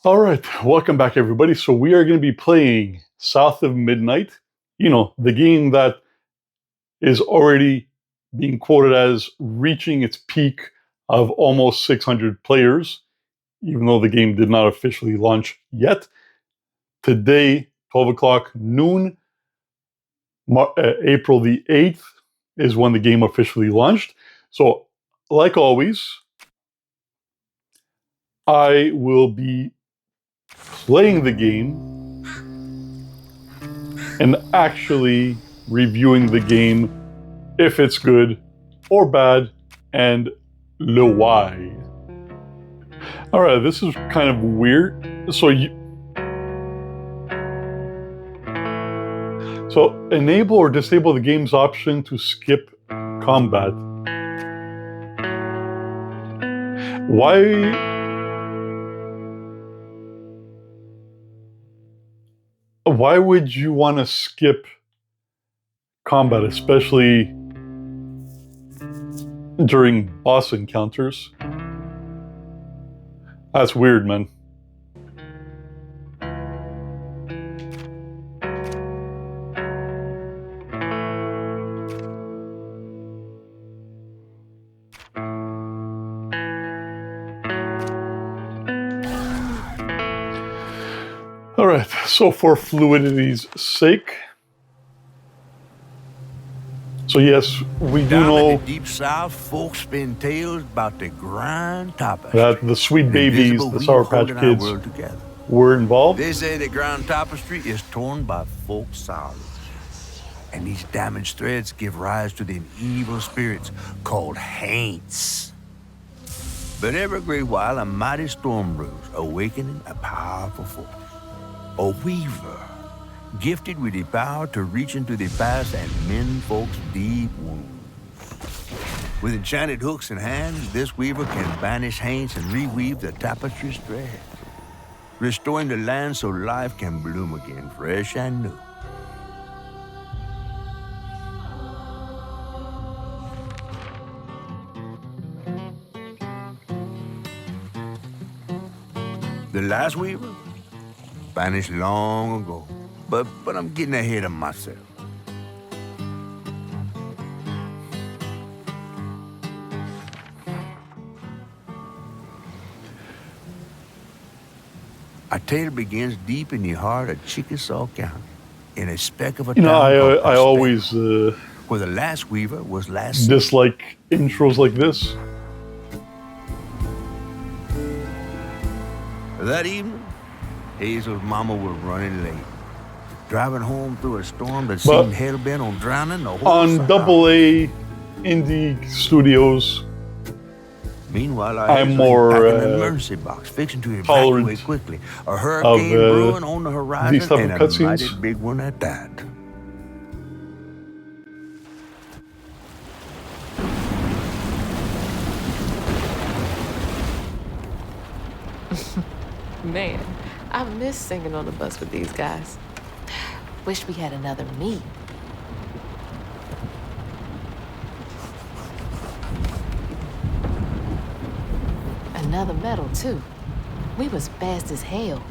All right, welcome back, everybody. So we are going to be playing South of Midnight. You know, the game that is already being quoted as reaching its peak of almost 600 players, even though the game did not officially launch yet. Today, 12 o'clock noon, April the 8th, is when the game officially launched. So, like always, I will be playing the game and actually reviewing the game, if it's good or bad, and the why. All right, this is kind of weird. So enable or disable the game's option to skip combat. Why would you want to skip combat, especially during boss encounters? That's weird, man. All right, so for fluidity's sake, so yes, we do know in the deep south, folks spin tales about the grand tapestry. That the Sweet Babies, the Sour Patch Kids, were involved. They say the grand tapestry is torn by folk sorrows, and these damaged threads give rise to the evil spirits called haints. But every great while, a mighty storm brews, awakening a powerful force. A weaver, gifted with the power to reach into the past and mend folks' deep wounds. With enchanted hooks in hands, this weaver can banish haints and reweave the tapestry's thread, restoring the land so life can bloom again, fresh and new. The last weaver vanished long ago, but I'm getting ahead of myself. Our tale begins deep in the heart of Chickasaw County, in a speck of a town. I always where the last weaver was last dislike intros like this. That evening, Hazel's mama was running late, driving home through a storm that seemed hell-bent on drowning the whole on AA indie studios. Meanwhile, I'm more back in the emergency box, fixing to evacuate quickly. A hurricane brewing on the horizon, and a mighty big one at that. Man, I miss singing on the bus with these guys. Wish we had another meet. Another medal, too. We was fast as hell.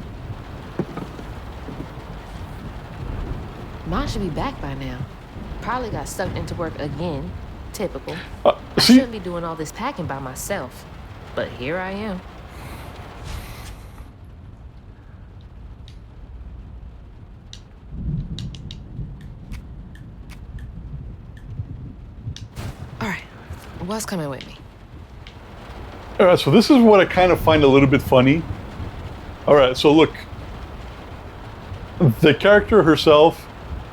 Mom should be back by now. Probably got sucked into work again. Typical. I shouldn't be doing all this packing by myself. But here I am. All right, what's coming with me? All right, so this is what I kind of find a little bit funny. All right, so look, the character herself,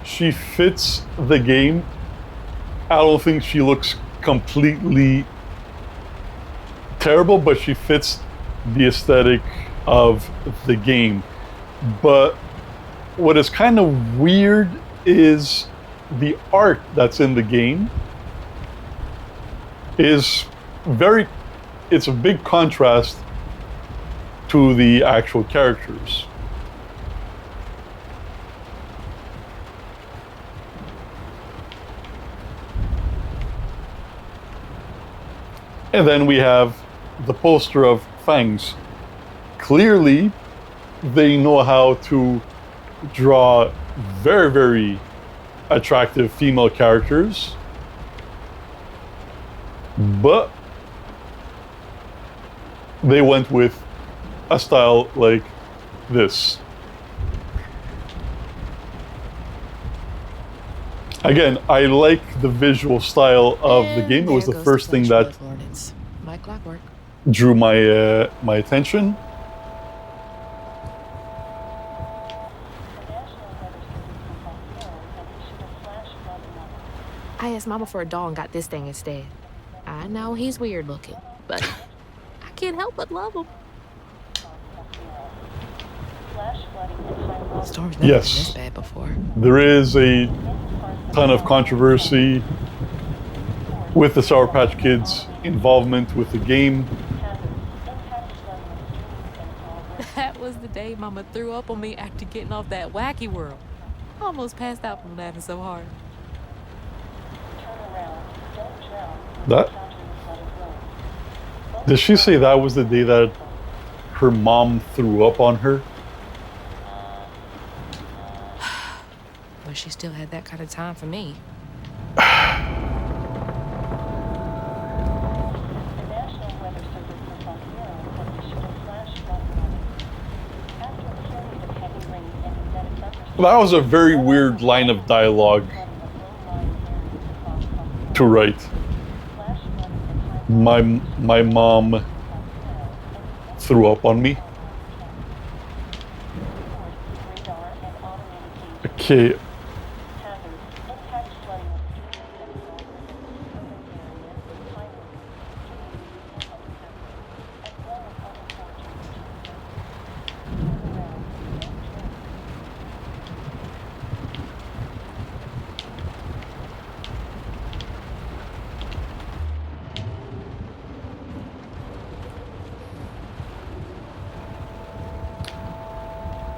she fits the game. I don't think she looks completely terrible, but she fits the aesthetic of the game. But what is kind of weird is the art that's in the game is it's a big contrast to the actual characters. And then we have the poster of Fangs. Clearly, they know how to draw very, very attractive female characters, but they went with a style like this. Again, I like the visual style of the game. It was the first thing that like clockwork. drew my my attention. I asked Mama for a doll and got this thing instead. I know he's weird looking, but I can't help but love him. Storm's never been this bad before. There is a ton of controversy with the Sour Patch Kids' involvement with the game. That was the day Mama threw up on me after getting off that wacky world. I almost passed out from laughing so hard. That? Did she say that was the day that her mom threw up on her? But she still had that kind of time for me. That was a very weird line of dialogue to write. My mom threw up on me. Okay.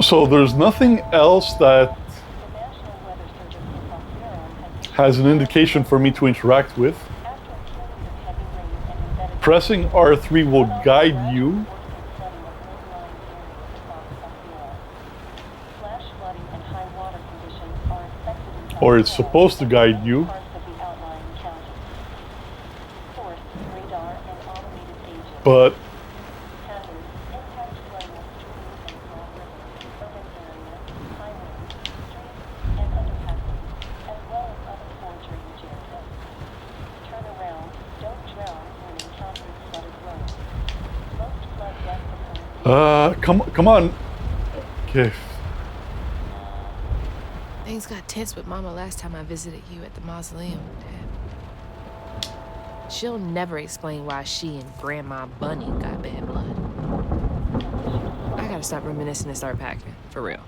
So there's nothing else that has an indication for me to interact with. Pressing R3 will guide you. Or it's supposed to guide you. But come on. Okay. Things got tense with Mama last time I visited you at the mausoleum, Dad. She'll never explain why she and Grandma Bunny got bad blood. I gotta stop reminiscing and start packing, for real.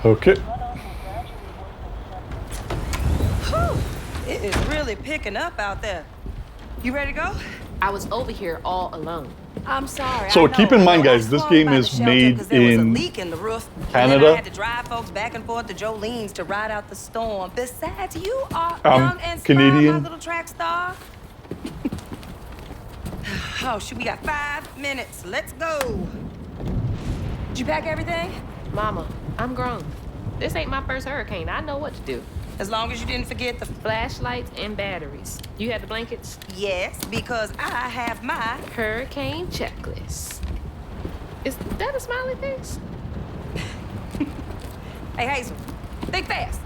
Okay. Whew. It is really picking up out there. You ready to go? I was over here all alone. I'm sorry. So keep in mind, guys, this game is made in Canada. I had to drive folks back and forth to Jolene's to ride out the storm. Besides, you are young and Canadian. smart, my little track star. Oh, shoot, we got 5 minutes. Let's go. Did you pack everything? Mama, I'm grown. This ain't my first hurricane. I know what to do. As long as you didn't forget the Flashlights and batteries. You had the blankets? Yes, because I have my hurricane checklist. Is that a smiley face? Hey, Hazel, think fast.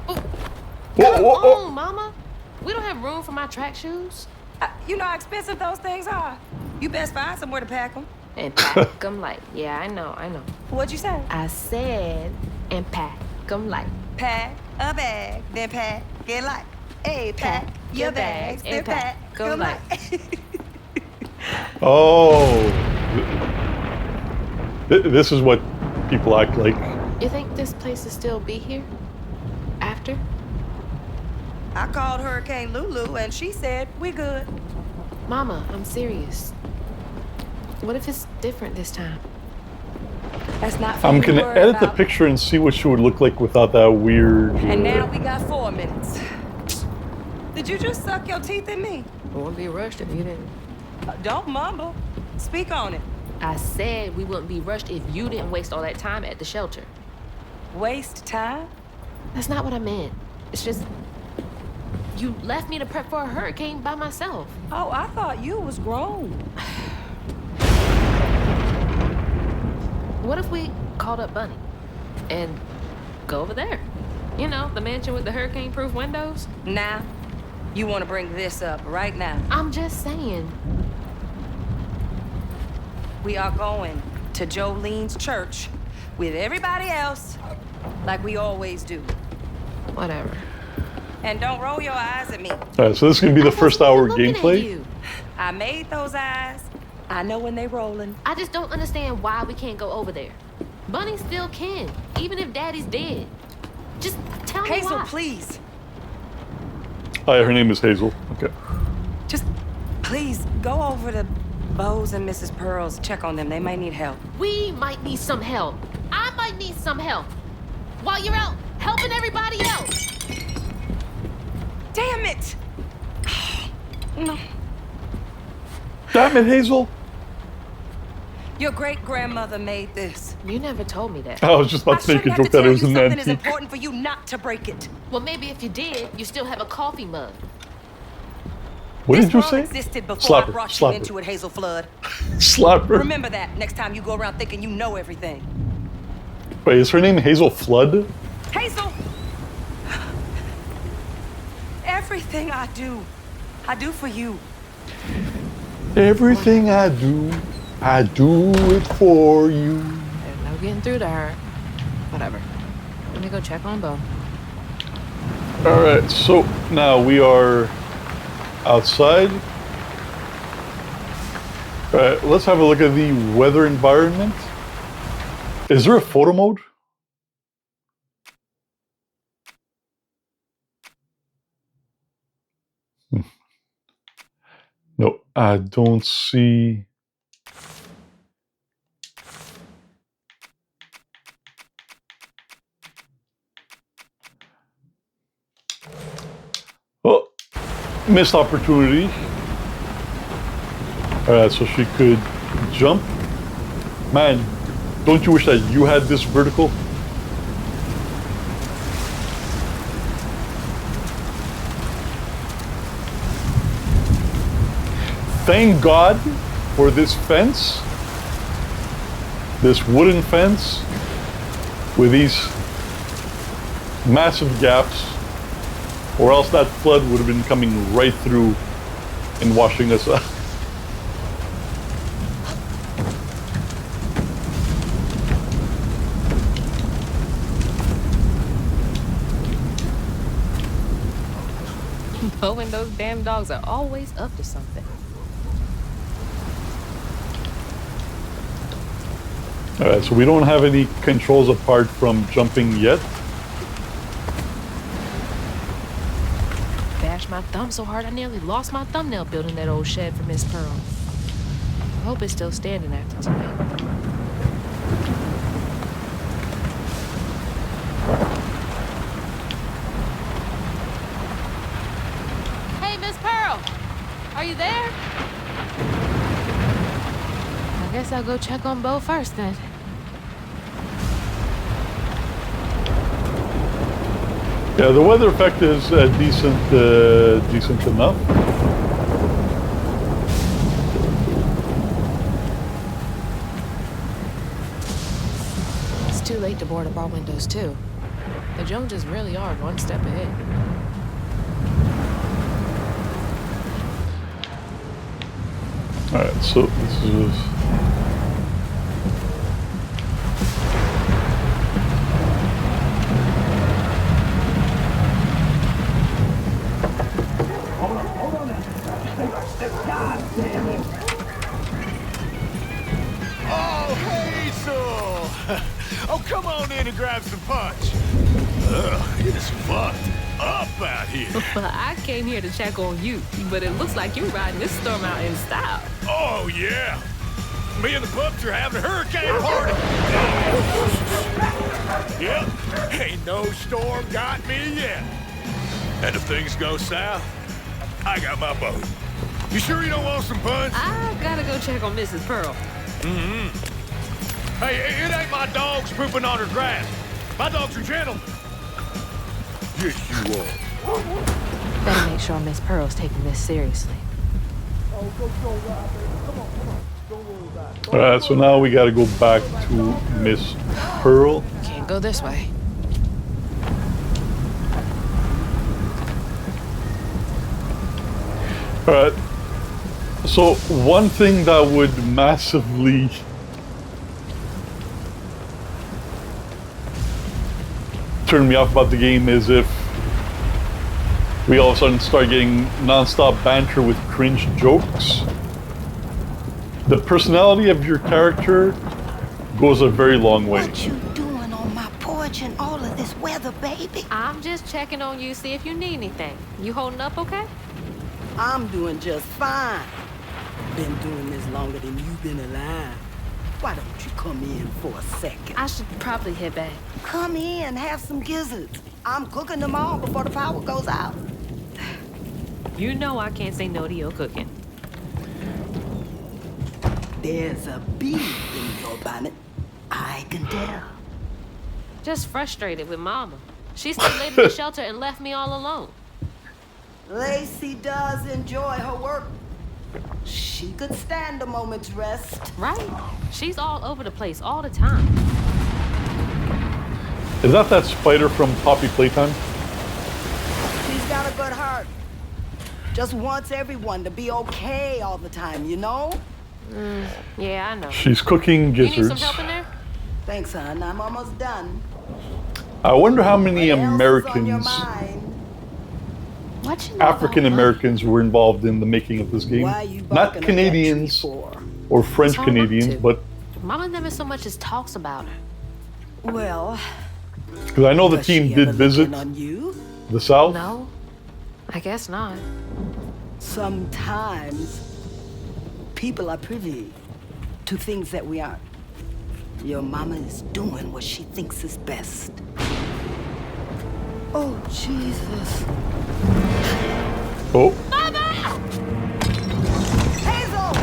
Ooh. Come on, Mama. We don't have room for my track shoes. You know how expensive those things are. You best find somewhere to pack them. And pack them light. Yeah, I know. What'd you say? I said, and pack them light. Pack a bag, then pack it light. Hey, pack your bags, then pack them light. Oh. This is what people act like. You think this place will still be here? After? I called Hurricane Lulu and she said, we good. Mama, I'm serious. What if it's different this time? That's not for I'm you to gonna worry edit the about. picture and see what she would look like without that weird. And now we got 4 minutes. Did you just suck your teeth at me? I wouldn't be rushed if you didn't. Don't mumble. Speak on it. I said we wouldn't be rushed if you didn't waste all that time at the shelter. Waste time? That's not what I meant. It's just... You left me to prep for a hurricane by myself. Oh, I thought you was grown. What if we called up Bunny and go over there? You know, the mansion with the hurricane-proof windows? Now, you want to bring this up right now. I'm just saying. We are going to Jolene's church with everybody else, like we always do. Whatever. And don't roll your eyes at me. All right, so this is going to be the first hour gameplay. I made those eyes. I know when they rolling. I just don't understand why we can't go over there. Bunny still can, even if Daddy's dead. Just tell me Hazel, why. please. Hi, her name is Hazel. Okay. Just please go over to Bo's and Mrs. Pearl's. Check on them. They might need help. We might need some help. I might need some help. While you're out helping everybody else. Damn it! No. Damn it, Hazel. Your great-grandmother made this. You never told me that. I was just about to make a joke that it was an something is antique. important for you not to break it. Well, maybe if you did, you still have a coffee mug. What This did you world say? existed before Slap I her, brought slap you her. into it, Hazel Flood. Slap her. Remember that next time you go around thinking you know everything. Wait, is her name Hazel Flood? Hazel! Everything I do for you. Everything I do it for you. There's no getting through to her. Whatever. Let me go check on Bo. All right, so now we are outside. All right, let's have a look at the weather environment. Is there a photo mode? No, I don't see. Oh, missed opportunity. All right, so she could jump. Man, don't you wish that you had this vertical? Thank God for this fence, this wooden fence with these massive gaps, or else that flood would have been coming right through and washing us out. Bo and those damn dogs are always up to something. All right, so we don't have any controls apart from jumping yet. Bashed my thumb so hard I nearly lost my thumbnail building that old shed for Miss Pearl. I hope it's still standing after tonight. Hey, Miss Pearl! Are you there? I guess I'll go check on Bo first then. Yeah, the weather effect is decent enough. It's too late to board up our windows too. The Joneses really are one step ahead. All right, so this is. Oh, Hazel! Oh, come on in and grab some punch. Ugh, it is fucked up out here. Well, I came here to check on you, but it looks like you're riding this storm out in style. Oh, yeah. Me and the pups are having a hurricane party. Yep, ain't no storm got me yet. And if things go south, I got my boat. You sure you don't want some punch? I gotta go check on Mrs. Pearl. Hey, it ain't my dogs pooping on her grass. My dogs are gentlemen. Yes, you are. Better make sure Miss Pearl's taking this seriously. Alright, so now we gotta go back to Miss Pearl. Can't go this way. Alright. So one thing that would massively turn me off about the game is if we all of a sudden start getting non-stop banter with cringe jokes. The personality of your character goes a very long way. What you doing on my porch in all of this weather, baby? I'm just checking on you, see if you need anything. You holding up okay? I'm doing just fine. Been doing this longer than you've been alive. Why don't you come in for a second? I should probably head back. Come in, have some gizzards. I'm cooking them all before the power goes out. You know I can't say no to your cooking. There's a bee in your bonnet. I can tell. Just frustrated with Mama. She stayed late in the shelter and left me all alone. Lacey does enjoy her work. She could stand a moment's rest. Right? She's all over the place all the time. Is that spider from Poppy Playtime? She's got a good heart. Just wants everyone to be okay all the time, you know? Yeah, I know. She's cooking You need some gizzards. help in there? Thanks, hon. I'm almost done. I wonder how many What else is on your Americans, mind? What you know African about Americans were involved in the making of this game. Why you Not barking at that Canadians tree for? or French It's hard not Canadians, to. but Mama never so much as talks about her. Well, because I know the does team she did ever visit looking on you? the South. No, I guess not. Sometimes people are privy to things that we aren't. Your mama is doing what she thinks is best. Oh, Jesus. Oh, Hazel!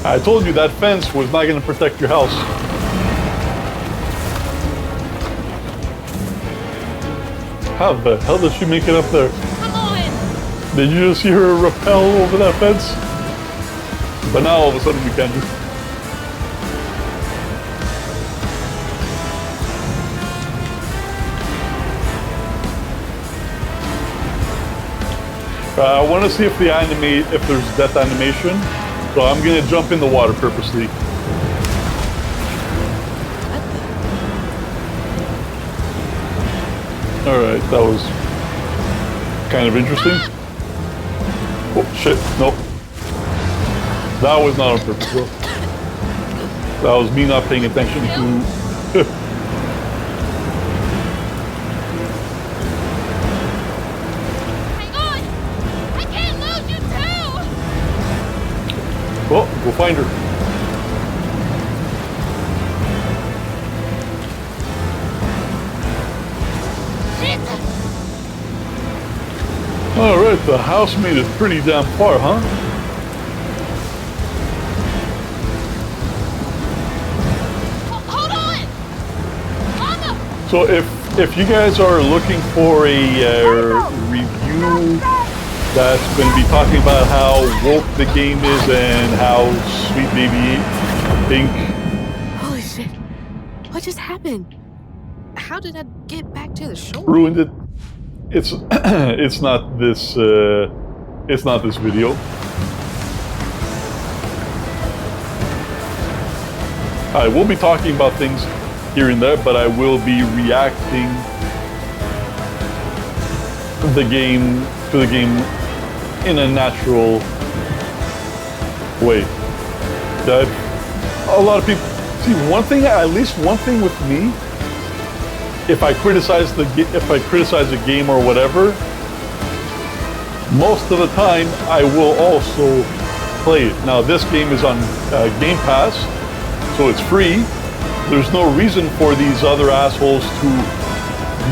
I told you that fence was not going to protect your house. How the hell did she make it up there? Come on! Did you just see her rappel over that fence? But now all of a sudden we can't do. I want to see if if there's death animation. So I'm gonna jump in the water purposely. All right, that was kind of interesting. Oh shit! Nope. That was not on purpose, bro. That was me not paying attention to. Hang on! I can't lose you too! Well, go find her. All right, the housemaid is pretty damn far, huh? Hold on! Mama! So if you guys are looking for a review that's going to be talking about how woke the game is and how Sweet Baby Pink Holy shit. What just happened? How did I get back to the shore? ruined it, it's it's not this video. I will be talking about things here and there, but I will be reacting to the game in a natural way. That a lot of people see. At least one thing with me, if I criticize a game or whatever, most of the time I will also play it. Now this game is on Game Pass, so it's free. There's no reason for these other assholes to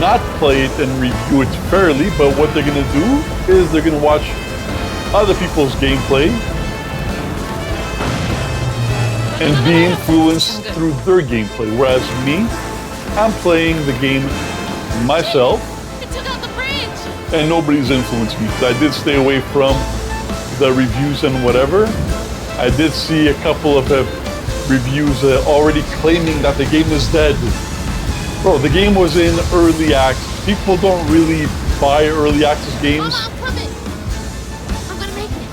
not play it and review it fairly, but what they're gonna do is they're gonna watch other people's gameplay and be influenced through their gameplay. Whereas me, I'm playing the game myself, It took out the bridge! and nobody's influenced me. I did stay away from the reviews and whatever. I did see a couple of reviews already claiming that the game is dead. Bro, the game was in early access. People don't really buy early access games. Mama, I'm coming! I'm gonna make it.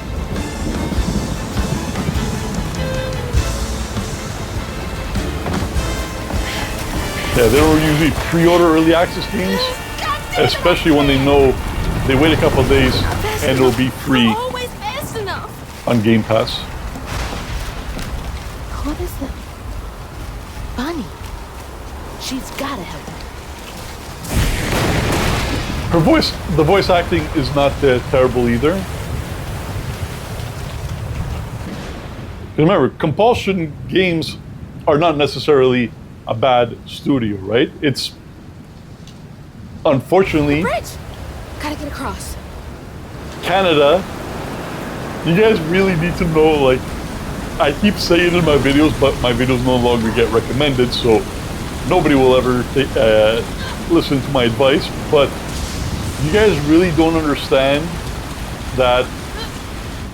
Yeah, they don't usually pre-order early access games, especially when they know they wait a couple of days and it'll be free I'm always fast enough! on Game Pass. What is it? Bunny. She's gotta help me. The voice acting is not terrible either. Remember, Compulsion games are not necessarily a bad studio, right? It's unfortunately Bridge! Gotta get across. Canada. You guys really need to know, like, I keep saying in my videos, but my videos no longer get recommended, so nobody will ever listen to my advice. But you guys really don't understand that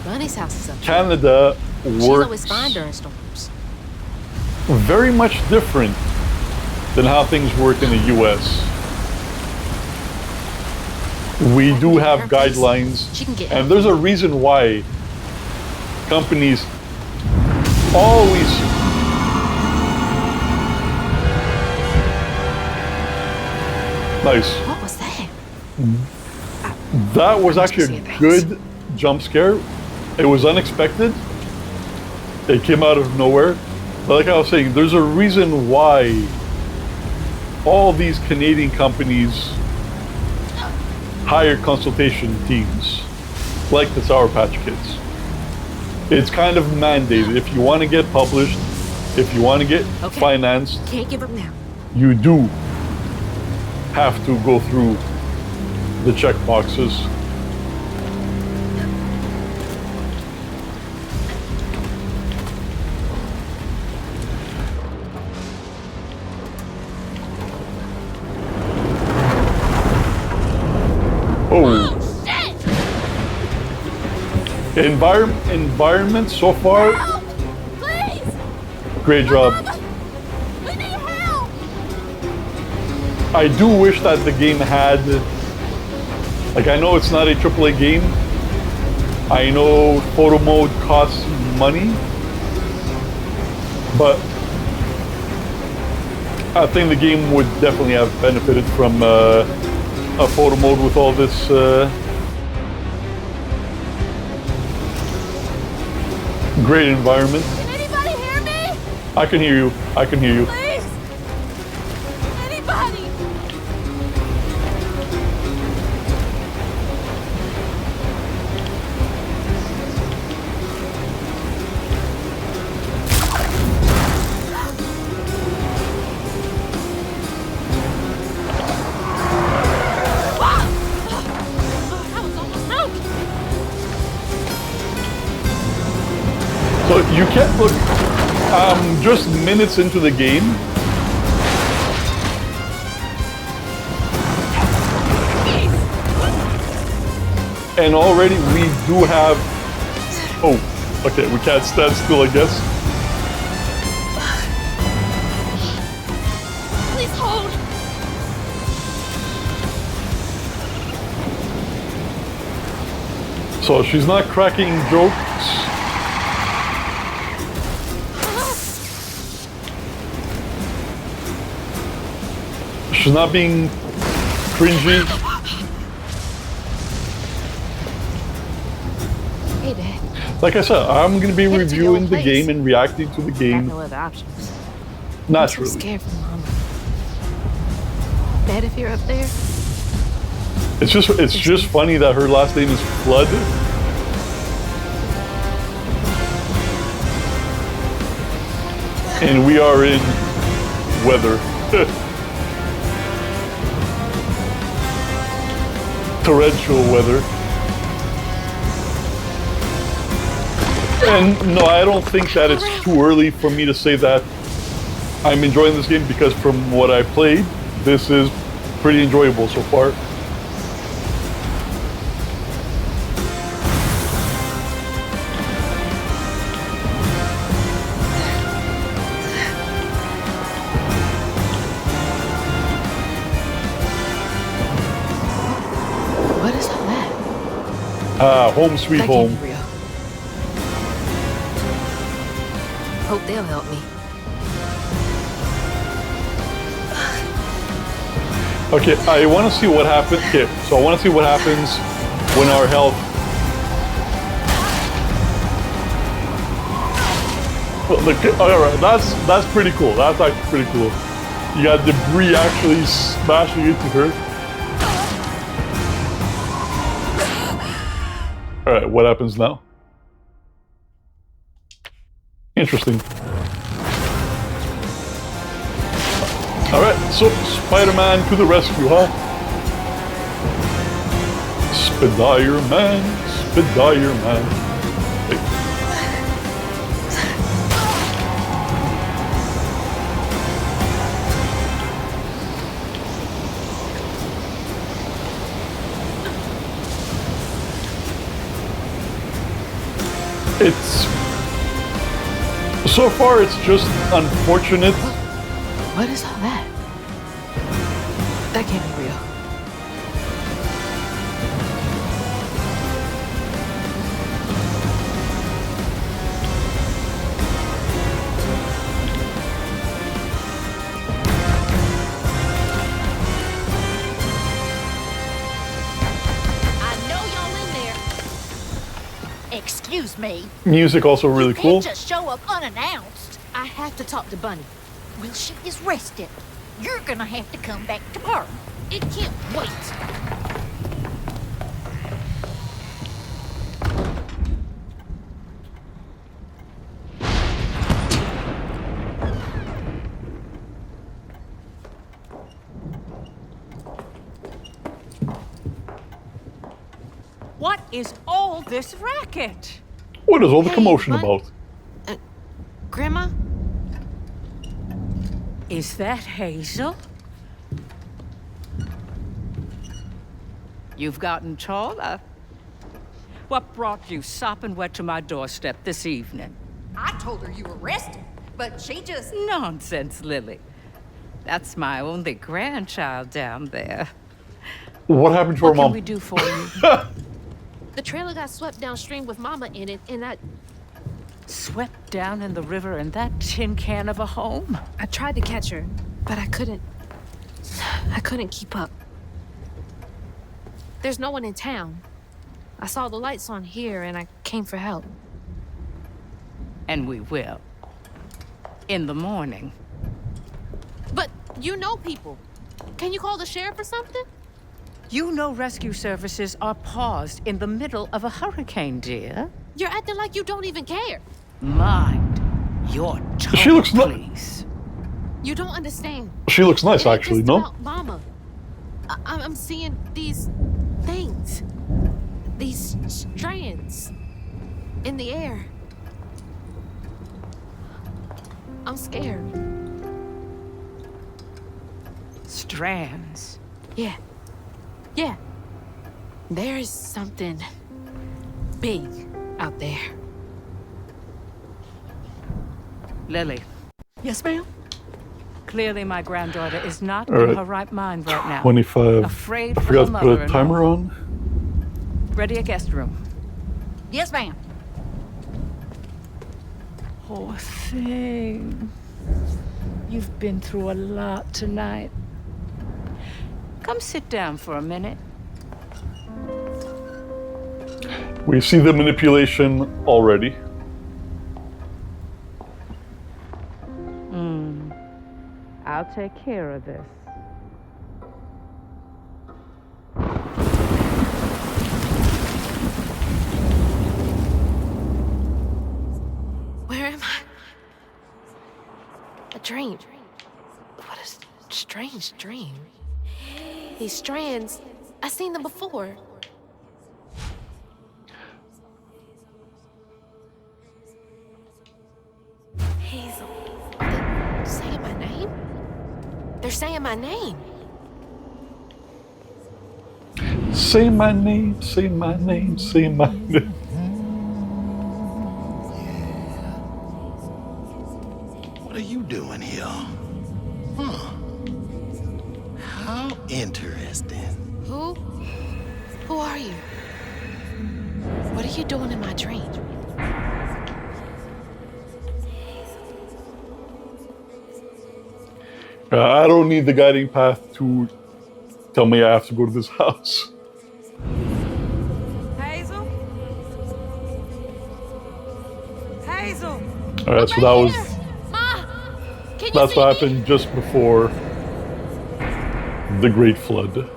Bunny's house is up there. Canada She's always works fine during storms. very much different than how things work in the US. We do have Her place. guidelines, She can get and there's a reason why companies always nice. What was that? That was I must actually see a things. good jump scare. It was unexpected. It came out of nowhere. But like I was saying, there's a reason why all these Canadian companies hire consultation teams like the Sour Patch Kids. It's kind of mandated. If you want to get published, if you want to get Okay. financed, Can't give up now. you do have to go through the check boxes. Oh, Shit! environment so far, Help! Please! great job. Mama! We need help! I do wish that the game had, like, I know it's not a AAA game. I know photo mode costs money, but I think the game would definitely have benefited from a photo mode with all this. Great environment. Can anybody hear me? I can hear you. I can hear you. Please! Anybody! That was almost broke! So you can't look. Just minutes into the game, and already we do have. Oh, okay. We can't stand still, I guess. Please hold! So she's not cracking jokes. She's not being cringy. Hey, Dad. Like I said, I'm gonna be Headed to the reviewing old the place. game and reacting to the Got game no other options. naturally. I'm so scared for Mama. Dad, if you're up there, It's just funny that her last name is Flood. And we are in weather. torrential weather. And no, I don't think that it's too early for me to say that I'm enjoying this game, because from what I played, this is pretty enjoyable so far. What is all that? Home sweet That home. can't be real. Hope they'll help me. Okay, I want to see what happens. Okay, so I want to see what happens when our health. Look, all right, that's pretty cool. That's actually pretty cool. You got debris actually smashing into her. All right, what happens now? Interesting. All right, so Spider-Man to the rescue, huh? Spider-Man, Spider-Man. Hey. It's so far it's just unfortunate. What is all that? That can't be real. I know y'all in there. Excuse me. Music also really You cool. can't just show up unannounced. I have to talk to Bunny. Well, she is rested. You're gonna have to come back tomorrow. It can't wait. What is all this racket? What is all the Hey, commotion Bun- about? Grandma? Is that Hazel? You've gotten taller. What brought you sopping wet to my doorstep this evening? I told her you were rested, but she just... Nonsense, Lily. That's my only grandchild down there. What happened to What our can mom? we do for you? The trailer got swept downstream with Mama in it, and Swept down in the river in that tin can of a home? I tried to catch her, but I couldn't. I couldn't keep up. There's no one in town. I saw the lights on here, and I came for help. And we will. In the morning. But you know people. Can you call the sheriff or something? You know rescue services are paused in the middle of a hurricane, dear. You're acting like you don't even care. Mind your tone, She looks please. You don't understand. She looks nice, It ain't actually. just No. about Mama. I'm seeing these things. These strands in the air. I'm scared. Strands. Yeah. Yeah. There's something big out there. Lily, Yes, ma'am? clearly my granddaughter is not All in right. her right mind right now. 25. Afraid I for forgot her to put a mother-in-law. timer on. Ready a guest room. Yes, ma'am. Poor thing. You've been through a lot tonight. Come sit down for a minute. We see the manipulation already. I'll take care of this. Where am I? A dream. What a strange dream. These strands, I seen them before. Hazel. They're saying my name? They're saying my name. Say my name, say my name, say my name. What are you doing here? Huh. How interesting. Who are you? What are you doing in my dream? I don't need the guiding path to tell me I have to go to this house. Hazel? Hazel! Alright, so that was Ma! Can you that's see what me? happened just before the Great Flood.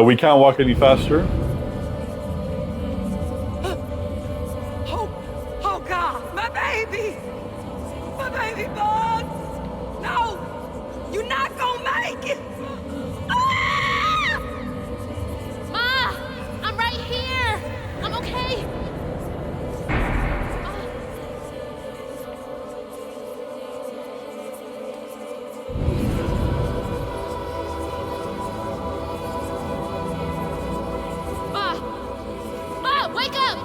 We can't walk any faster. Oh God, my baby! My baby bug! No! You're not gonna make it! Ah! Ma! I'm right here! I'm okay! Ma! Wake up!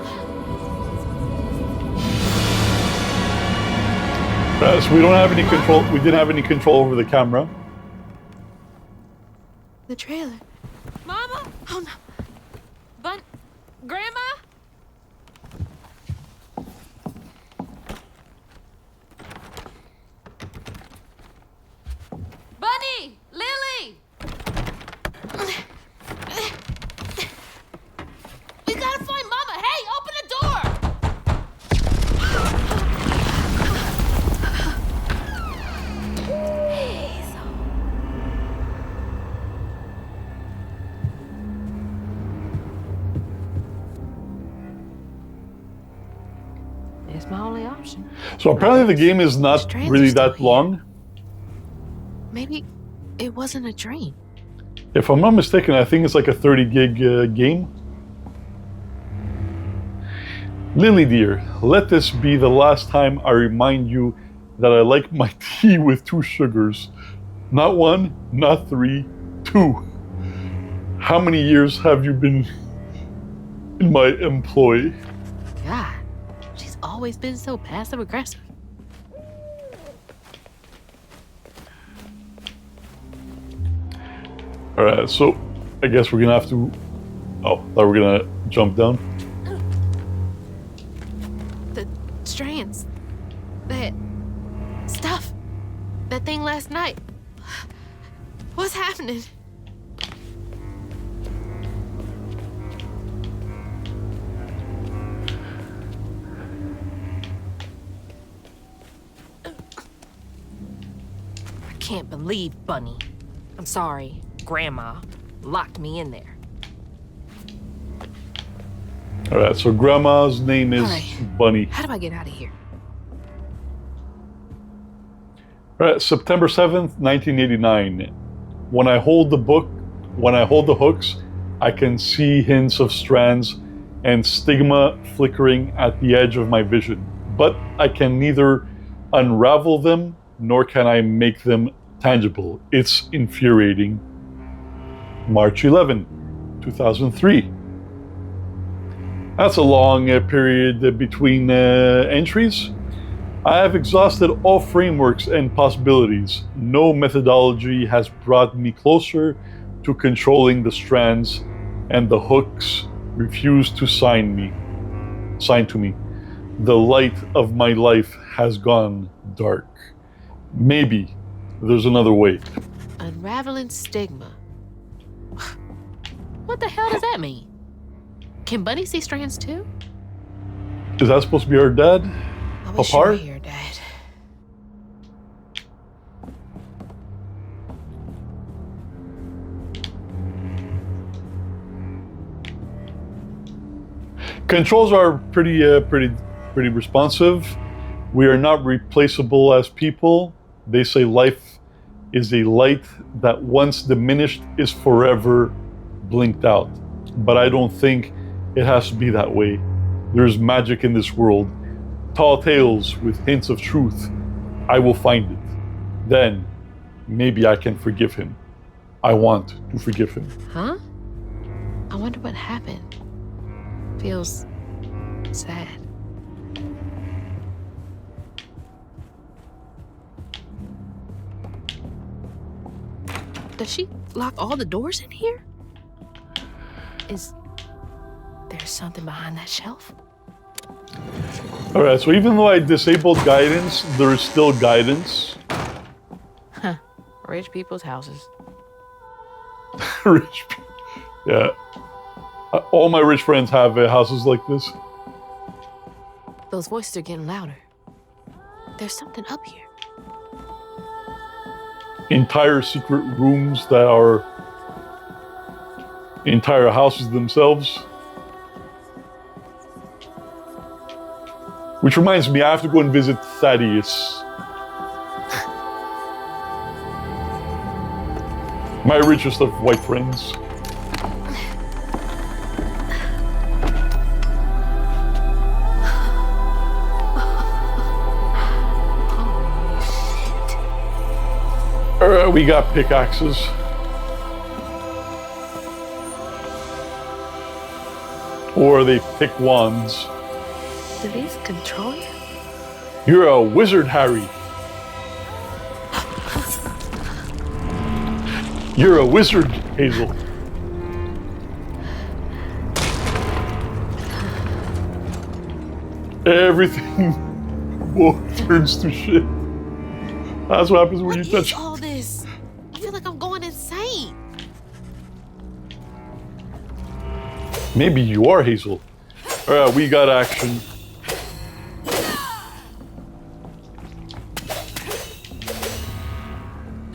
So we don't have any control. We didn't have any control over the camera. The trailer. Mama? Oh no. Grandma? Bunny! Lily! We gotta find Mama! Hey, open the door! It's my only option. So apparently the game is not Strands are really still that here. long. Maybe it wasn't a dream. If I'm not mistaken, I think it's like a 30 gig game. Lily dear, let this be the last time I remind you that I like my tea with 2 sugars. Not 1, not 3, 2. How many years have you been in my employ? God, she's always been so passive aggressive. Alright, so I guess we're gonna have to... Oh, thought we were gonna jump down. The strands. That stuff. That thing last night. What's happening? I can't believe Bunny. I'm sorry, Grandma locked me in there. Alright, so Grandma's name is Alright. Bunny. How do I get out of here? Alright, September 7th, 1989. When I hold the hooks, I can see hints of strands and stigma flickering at the edge of my vision. But I can neither unravel them, nor can I make them tangible. It's infuriating. March 11, 2003. That's a long period between entries. I have exhausted all frameworks and possibilities. No methodology has brought me closer to controlling the strands, and the hooks refuse to sign to me. The light of my life has gone dark. Maybe there's another way. Unraveling stigma. What the hell does that mean? Can Bunny see strands too? Is that supposed to be our dad? I wish you were Apart? here, Dad. Controls are pretty responsive. We are not replaceable as people. They say life is a light that once diminished is forever blinked out. But I don't think it has to be that way. There's magic in this world. Tall tales with hints of truth. I will find it. Then, maybe I can forgive him. I want to forgive him. Huh? I wonder what happened. Feels sad. Does she lock all the doors in here? Is there something behind that shelf? All right, so even though I disabled guidance, there is still guidance. Huh. Rich people's houses. Rich people. Yeah. All my rich friends have houses like this. Those voices are getting louder. There's something up here. Entire secret rooms that are entire houses themselves. Which reminds me, I have to go and visit Thaddeus. My richest of white friends. We got pickaxes. Or they pick wands. Do these control you? You're a wizard, Harry. You're a wizard, Hazel. Everything turns to shit. That's what happens when you touch. All this? I feel like I'm going insane. Maybe you are, Hazel. All right, we got action.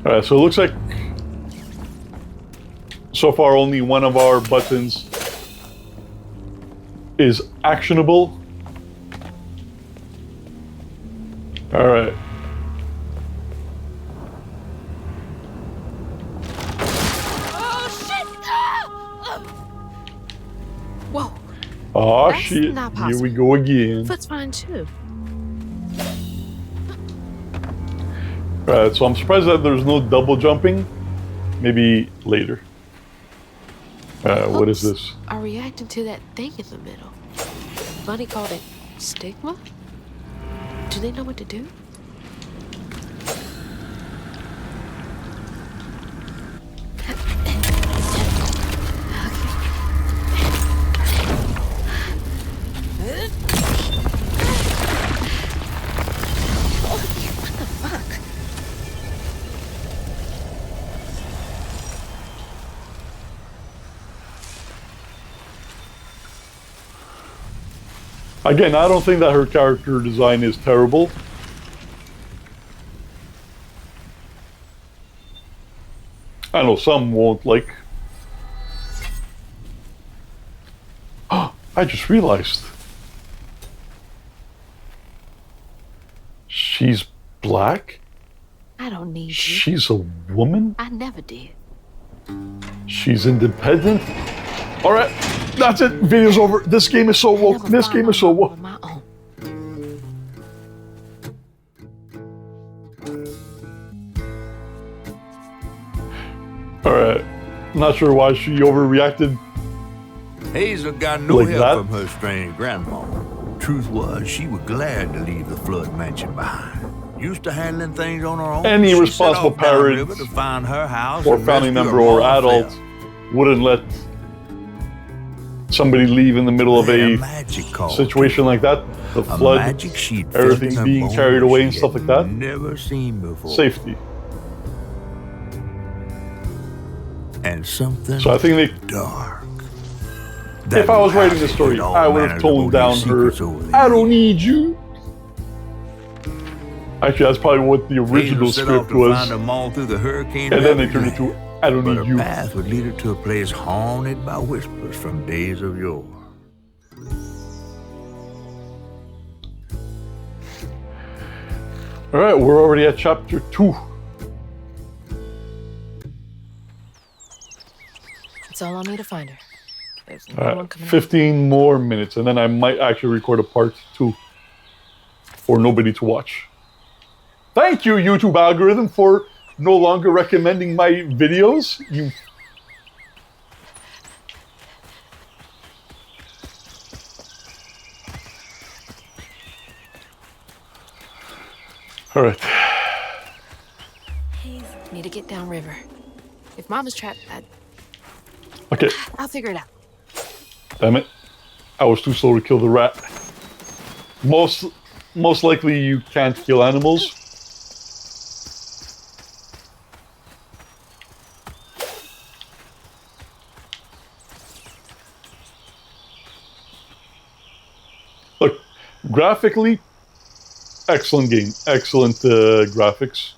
All right, so it looks like so far only one of our buttons is actionable. All right. Whoa. Oh That's shit. not Here possible. we go again. Foot's fine too. Alright, so I'm surprised that there's no double jumping. Maybe later. What is this? Are reacting to that thing in the middle. Bunny called it stigma? Do they know what to do? Again, I don't think that her character design is terrible. I know some won't like. I just realized. She's black? I don't need you. She's a woman? I never did. She's independent? Alright, that's it. Video's over. This game is so woke. This game is so woke. Alright. Not sure why she overreacted. Hazel got no Like help that? from her strange grandma. Truth was, she was glad to leave the Flood mansion behind. Used to handling things on her own. Any she responsible set off downriver parent to find her house or and family rescue member her or mom adult fell. wouldn't let somebody leave in the middle of Their a magic called situation like that. The a flood, magic she'd felt everything in her being bones carried away and she stuff had like that. Never seen before. Safety. And something So I think they, dark. if I was writing the story, I would have toned down her, I don't need you. Actually, that's probably what the original script was. Find them all through the hurricane And then they ravaged turned it to, land. I don't But need her you. path would lead her to a place haunted by whispers from days of yore. All right, we're already at chapter 2. That's all I need to find her. There's no All one right, coming 15 more minutes, and then I might actually record a part 2 for nobody to watch. Thank you, YouTube algorithm, for no longer recommending my videos. You. All right. Need to get downriver. If Mama's trapped, Okay. I'll figure it out. Damn it. I was too slow to kill the rat. Most likely you can't kill animals. Look, graphically, excellent game. Excellent graphics.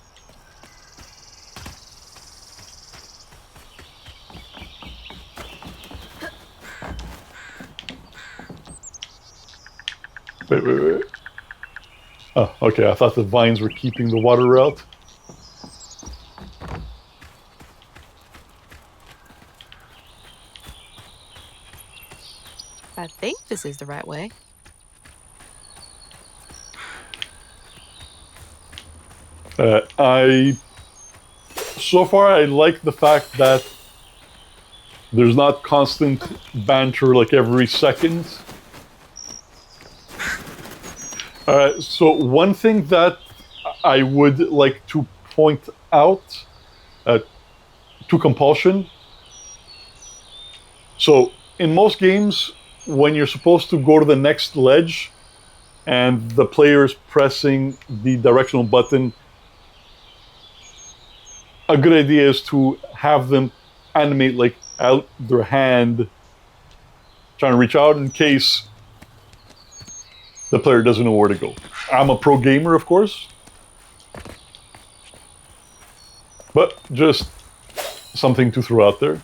Wait. Oh, okay, I thought the vines were keeping the water out. I think this is the right way. So far, I like the fact that there's not constant banter like every second. So one thing that I would like to point out to Compulsion. So in most games, when you're supposed to go to the next ledge and the player is pressing the directional button, a good idea is to have them animate like out their hand, trying to reach out in case the player doesn't know where to go. I'm a pro gamer, of course, but just something to throw out there.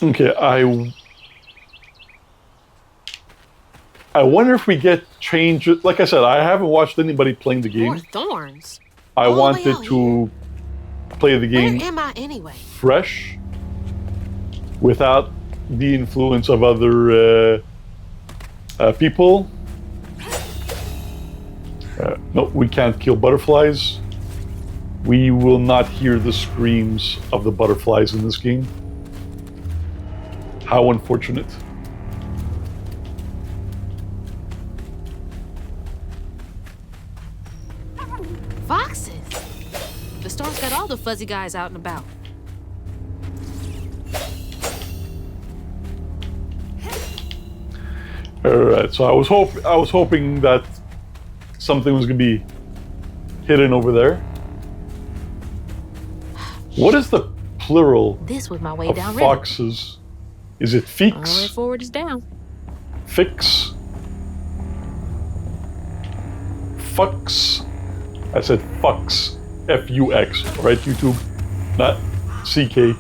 Okay, I wonder if we get change. Like I said, I haven't watched anybody playing the game. More thorns. I All the way wanted out to play the game Where am I anyway? fresh, without the influence of other people. No, we can't kill butterflies. We will not hear the screams of the butterflies in this game. How unfortunate. Foxes. The storm's got all the fuzzy guys out and about. All right, so I was hoping that something was gonna be hidden over there. What is the plural This was my way of down foxes? Is it river. All the way feeks? forward is down. Fix? Fucks? I said fucks. F-U-X. All right, YouTube? Not C-K.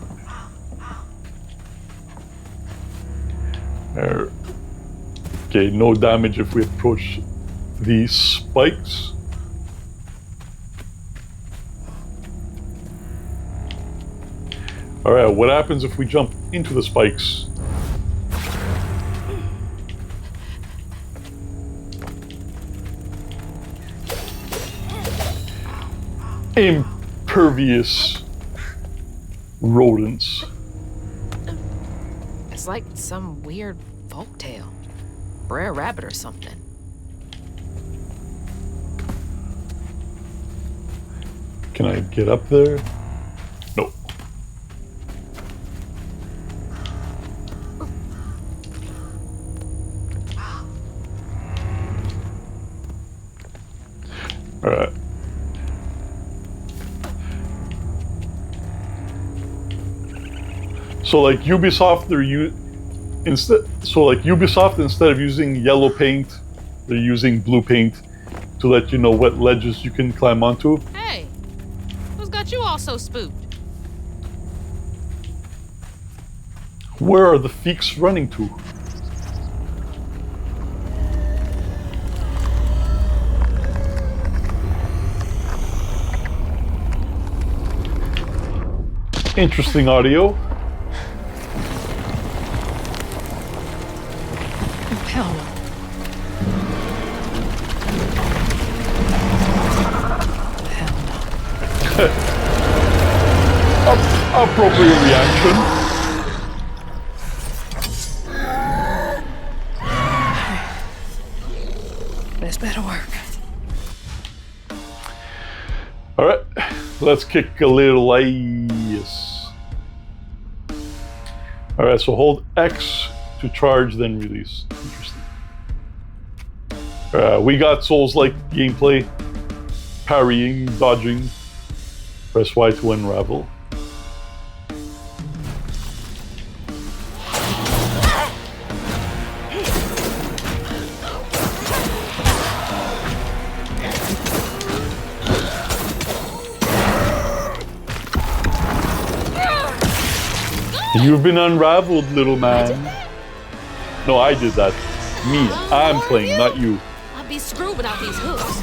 Okay, no damage if we approach these spikes. All right, what happens if we jump into the spikes? Impervious rodents. It's like some weird folktale. Brer Rabbit or something. Can I get up there? No. All right. So like Ubisoft, instead of using yellow paint, they're using blue paint to let you know what ledges you can climb onto. Hey, who's got you all so spooked? Where are the feeks running to? Interesting audio. Hell no. Appropriate reaction. This better work. All right, let's kick a little ice. All right, so hold X to charge, then release. Interesting. We got Souls-like gameplay, parrying, dodging. Press Y to unravel. You've been unraveled, little man. No, I did that. Me. I'm playing, not you. I'll be screwed without these hooks.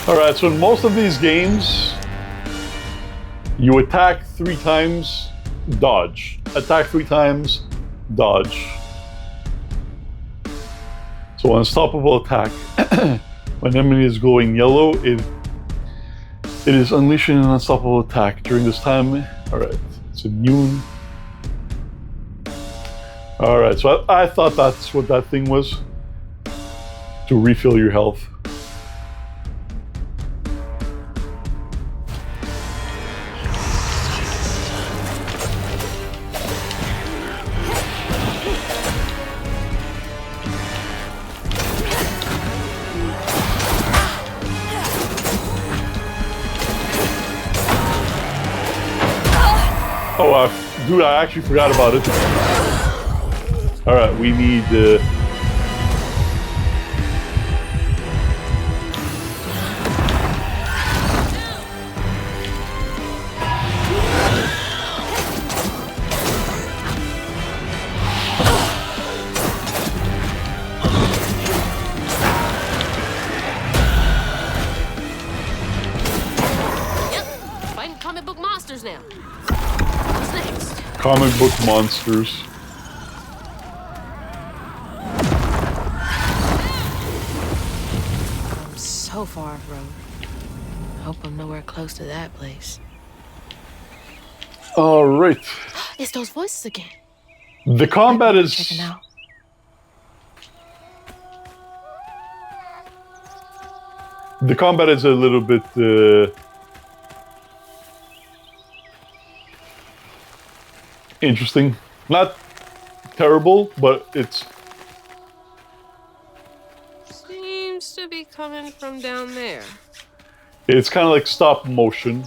Alright, so in most of these games, you attack 3 times, dodge. Attack 3 times, dodge. So unstoppable attack. When enemy is glowing yellow, it is unleashing an unstoppable attack. During this time, alright, it's immune. Alright, so I thought that's what that thing was. To refill your health. Oh, dude, I actually forgot about it. All right, we need... Yep, fighting comic book monsters now. What's next? comic book monsters. I'm so far off road. Hope I'm nowhere close to that place. All right. It's those voices again. The combat is... Checking out. The combat is a little bit... interesting. Not terrible, but it's... Seems to be coming from down there. It's kind of like stop motion.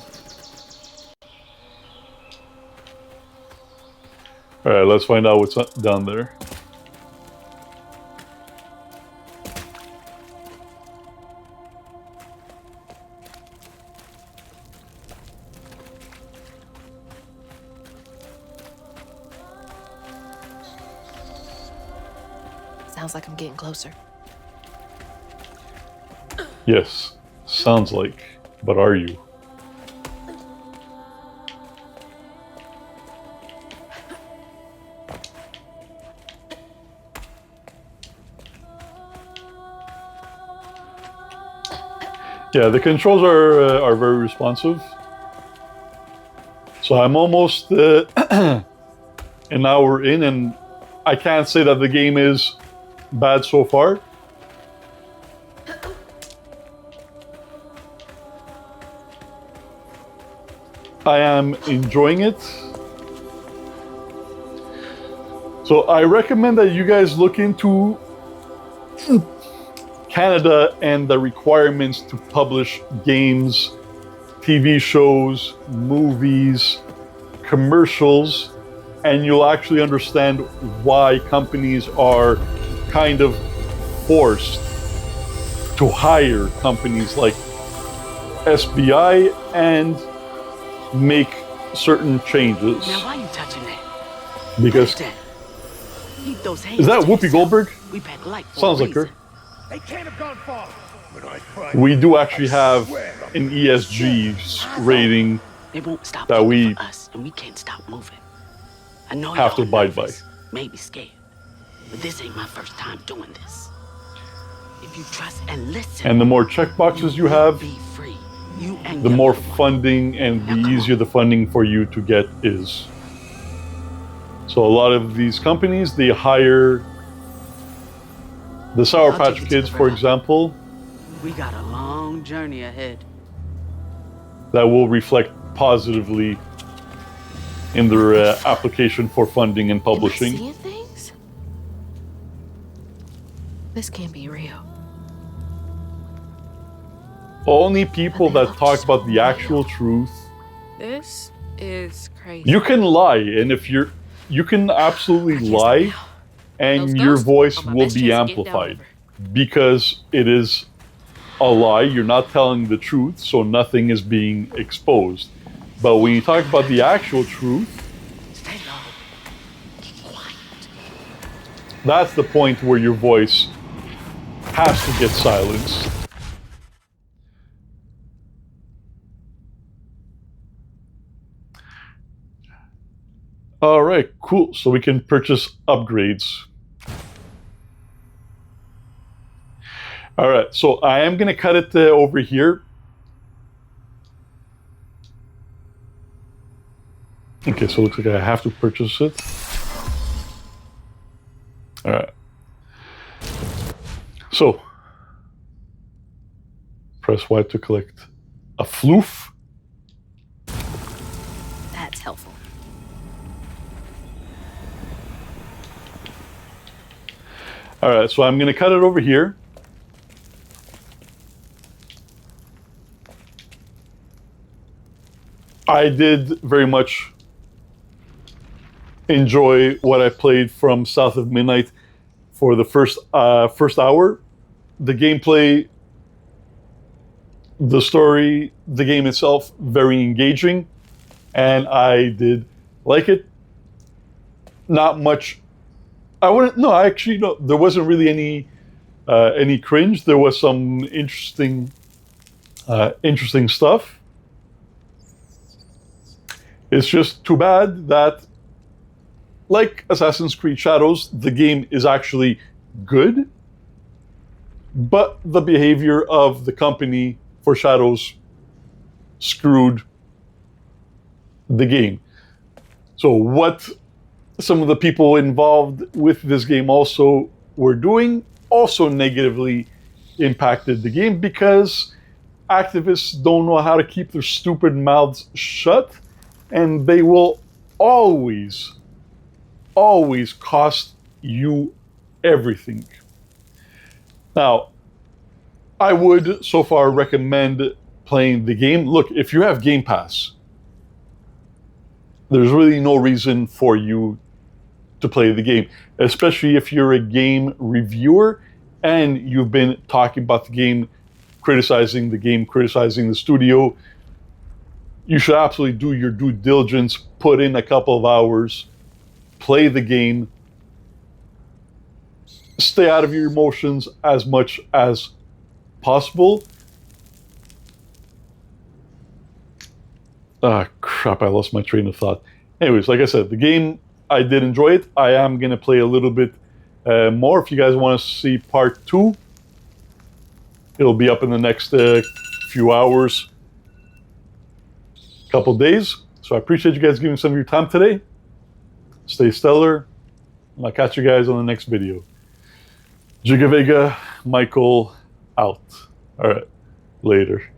All right, let's find out what's down there. Sounds like I'm getting closer. Yes, sounds like, but are you? Yeah, the controls are very responsive. So I'm almost an hour in, and I can't say that the game is bad so far. I am enjoying it. So I recommend that you guys look into Canada and the requirements to publish games, TV shows, movies, commercials, and you'll actually understand why companies are kind of forced to hire companies like SBI and make certain changes. Now, why you touching that? Because Touch that. Keep those hands is that to Whoopi yourself. Goldberg? We pack light for Sounds a like her. reason. They can't have gone far. But I find We do actually have an ESG rating They won't stop that looking we for us, and we can't stop moving. I know have to y'all abide by. nervous, maybe scared, but this ain't my first time doing this. If you trust and listen, And the more checkboxes you have, be free. You and the your more little one. funding and Now, the come easier on. the funding for you to get is. So a lot of these companies, they hire the Sour I'll Patch take you to Kids, the for river. example, We got a long journey ahead. that will reflect positively in their application for funding and Am I publishing. seeing things? This can't be real. Only people But they that look talk so about the real. actual truth. This is crazy. You can lie, and if you can absolutely I can't lie, stop now. and Those your ghosts voice are my will best be chance of getting down amplified over. because it is a lie. You're not telling the truth, so nothing is being exposed. But when you talk about the actual truth, Stay low. Keep quiet. that's the point where your voice has to get silenced. All right, cool. So we can purchase upgrades. All right, so I am going to cut it over here. Okay, so it looks like I have to purchase it. All right. So, press Y to collect a floof. That's helpful. All right, so I'm going to cut it over here. I did very much enjoy what I played from South of Midnight for the first hour. The gameplay, the story, the game itself, very engaging, and I did like it. Not much. I wouldn't. No, actually, no. There wasn't really any cringe. There was some interesting stuff. It's just too bad that, like Assassin's Creed Shadows, the game is actually good, but the behavior of the company for Shadows screwed the game. So what some of the people involved with this game also were doing also negatively impacted the game, because activists don't know how to keep their stupid mouths shut, and they will always cost you everything. Now, I would so far recommend playing the game. Look, if you have Game Pass, there's really no reason for you to play the game, especially if you're a game reviewer and you've been talking about the game, criticizing the studio. You should absolutely do your due diligence, put in a couple of hours, play the game, stay out of your emotions as much as possible. Ah, crap, I lost my train of thought. Anyways, like I said, the game, I did enjoy it. I am going to play a little bit more. If you guys want to see part 2, it'll be up in the next few hours, couple days. So I appreciate you guys giving some of your time today. Stay stellar, and I'll catch you guys on the next video. Giga Vega, Michael, out. All right, later.